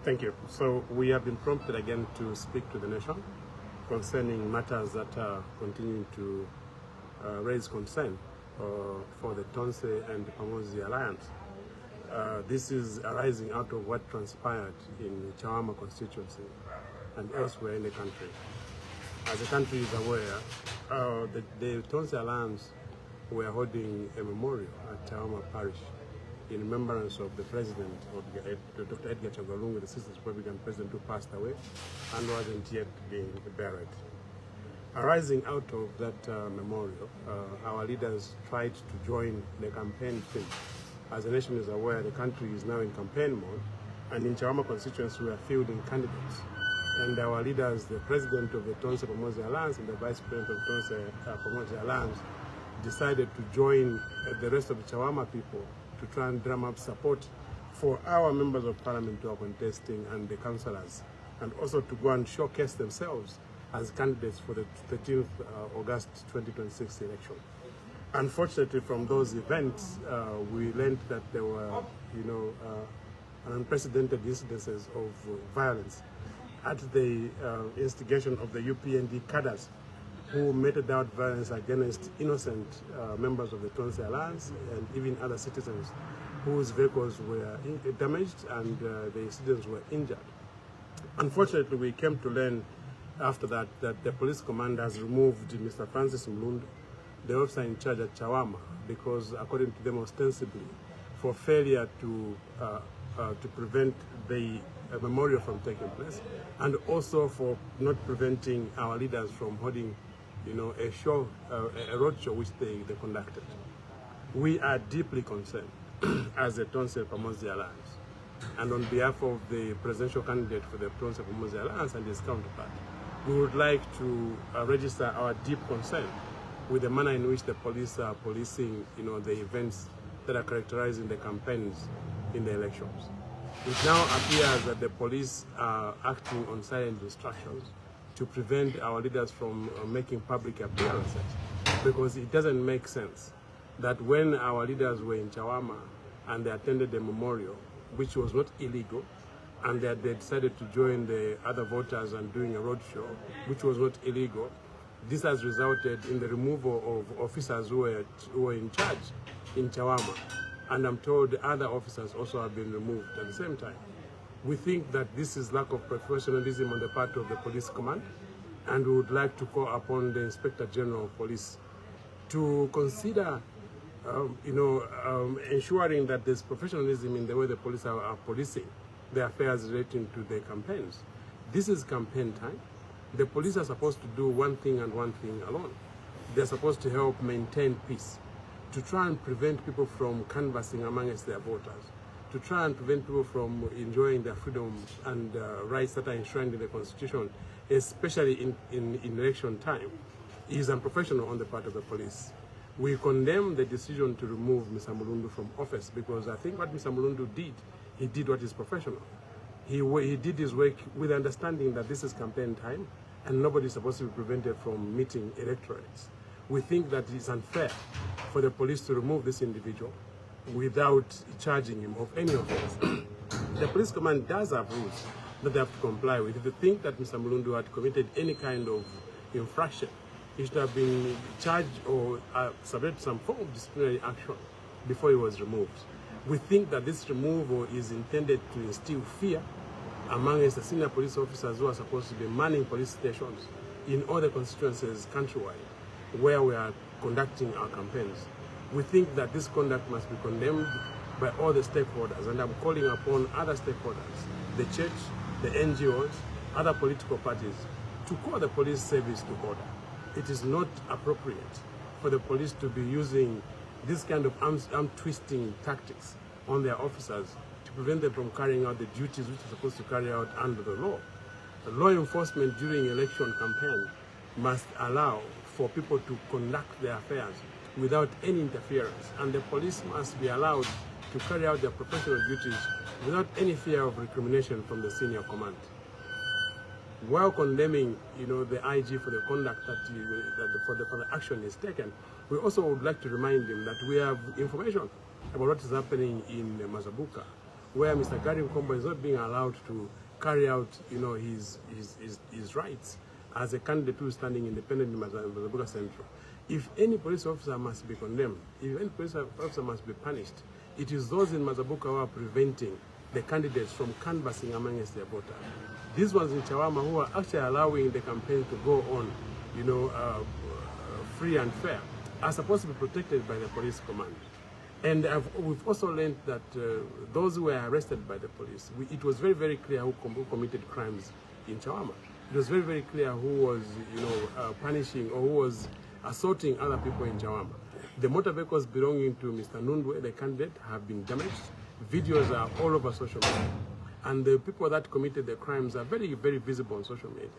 Thank you. So we have been prompted again to speak to the nation concerning matters that are continuing to raise concern for the Tonse and the Pamozi alliance. This is arising out of what transpired in Chawama constituency and elsewhere in the country. As the country is aware, the Tonse alliance were holding a memorial at Chawama Parish in remembrance of the president, Dr. Edgar Chagwalungu, the Sisters Republican president who passed away and wasn't yet being buried. Arising out of that memorial, our leaders tried to join the campaign thing. As the nation is aware, the country is now in campaign mode, and in Chawama constituency we are fielding candidates. And our leaders, the president of the Tonse Pamozi Alliance and the vice president of Tonse Pamozi Alliance, decided to join the rest of the Chawama people to try and drum up support for our members of parliament who are contesting and the councillors, and also to go and showcase themselves as candidates for the 13th August 2026 election. Unfortunately, from those events, we learned that there were, unprecedented incidences of violence at the instigation of the UPND cadres who meted out violence against innocent members of the Tonse Alliance and even other citizens whose vehicles were damaged and the citizens were injured. Unfortunately, we came to learn after that the police command has removed Mr. Francis Mlundu, the officer in charge at Chawama, because according to them ostensibly for failure to prevent the memorial from taking place, and also for not preventing our leaders from holding a road show which they conducted. We are deeply concerned as a Tonse Pamozi Alliance, and on behalf of the presidential candidate for the Tonse Pamozi Alliance and his counterpart, we would like to register our deep concern with the manner in which the police are policing the events that are characterizing the campaigns in the elections. It now appears that the police are acting on silent instructions to prevent our leaders from making public appearances, because it doesn't make sense that when our leaders were in Chawama and they attended the memorial, which was not illegal, and that they decided to join the other voters and doing a road show, which was not illegal, this has resulted in the removal of officers who were in charge in Chawama. And I'm told other officers also have been removed at the same time. We think that this is lack of professionalism on the part of the police command, and we would like to call upon the Inspector General of Police to consider ensuring that there's professionalism in the way the police are policing the affairs relating to the campaigns. This is campaign time. The police are supposed to do one thing and one thing alone. They're supposed to help maintain peace, to try and prevent people from canvassing amongst their voters, to try and prevent people from enjoying their freedoms and rights that are enshrined in the Constitution, especially in election time, is unprofessional on the part of the police. We condemn the decision to remove Mr. Mlundu from office, because I think what Mr. Mlundu did, he did what is professional. He did his work with the understanding that this is campaign time and nobody is supposed to be prevented from meeting electorates. We think that it is unfair for the police to remove this individual without charging him of any offense. The police command does have rules that they have to comply with. If they think that Mr. Mlundu had committed any kind of infraction, he should have been charged or subject to some form of disciplinary action before he was removed. We think that this removal is intended to instill fear amongst the senior police officers who are supposed to be manning police stations in all the constituencies countrywide where we are conducting our campaigns. We think that this conduct must be condemned by all the stakeholders, and I'm calling upon other stakeholders, the church, the NGOs, other political parties, to call the police service to order. It is not appropriate for the police to be using this kind of arm-twisting tactics on their officers to prevent them from carrying out the duties which are supposed to carry out under the law. The law enforcement during election campaign must allow for people to conduct their affairs without any interference, and the police must be allowed to carry out their professional duties without any fear of recrimination from the senior command. While condemning, the IG for the conduct for the action is taken, we also would like to remind them that we have information about what is happening in Mazabuka. where Mr. Gary Nkombo is not being allowed to carry out, his rights as a candidate who is standing independent in Mazabuka Central. If any police officer must be condemned, if any police officer must be punished, it is those in Mazabuka who are preventing the candidates from canvassing amongst their voters. These ones in Chawama who are actually allowing the campaign to go on, free and fair, are supposed to be protected by the police command. And we've also learned that those who were arrested by the police, it was very, very clear who committed crimes in Chawama. It was very, very clear who was, punishing or who was assaulting other people in Chawama. The motor vehicles belonging to Mr. Nundwe, the candidate, have been damaged. Videos are all over social media. And the people that committed the crimes are very, very visible on social media.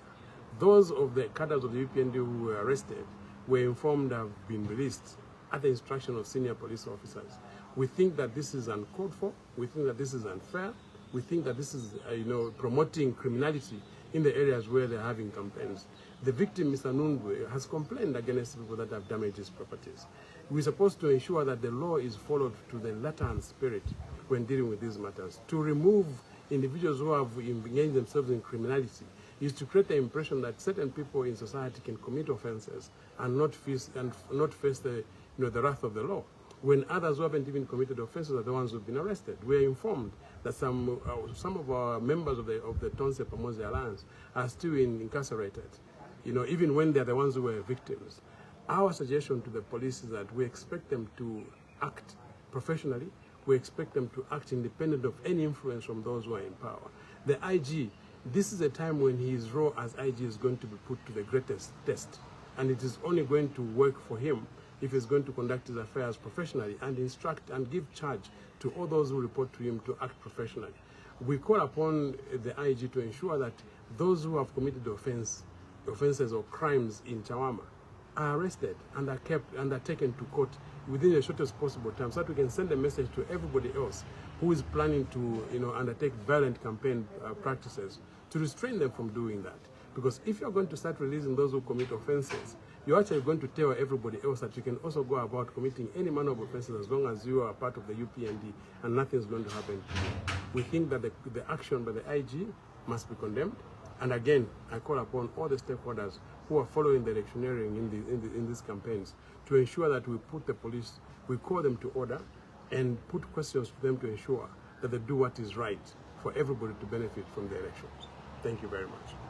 Those of the cadres of the UPND who were arrested were informed have been released at the instruction of senior police officers. We think that this is uncalled for. We think that this is unfair. We think that this is, promoting criminality in the areas where they're having campaigns. The victim, Mr. Nundwe, has complained against people that have damaged his properties. We're supposed to ensure that the law is followed to the letter and spirit when dealing with these matters. To remove individuals who have engaged themselves in criminality is to create the impression that certain people in society can commit offenses and not face the wrath of the law, when others who haven't even committed offenses are the ones who've been arrested. We are informed that some of our members of the Tonse Pamoja Alliance are still incarcerated, even when they're the ones who were victims. Our suggestion to the police is that we expect them to act professionally. We expect them to act independent of any influence from those who are in power. The IG, this is a time when his role as IG is going to be put to the greatest test. And it is only going to work for him if he's going to conduct his affairs professionally and instruct and give charge to all those who report to him to act professionally. We call upon the IG to ensure that those who have committed offenses or crimes in Chawama are arrested and are kept and are taken to court within the shortest possible time, so that we can send a message to everybody else who is planning to undertake violent campaign practices to restrain them from doing that. Because if you're going to start releasing those who commit offenses, you're actually going to tell everybody else that you can also go about committing any manner of offenses as long as you are part of the UPND and nothing's going to happen to you. We think that the action by the IG must be condemned. And again, I call upon all the stakeholders who are following the electioneering in these campaigns to ensure that we put the police, we call them to order and put questions to them to ensure that they do what is right for everybody to benefit from the elections. Thank you very much.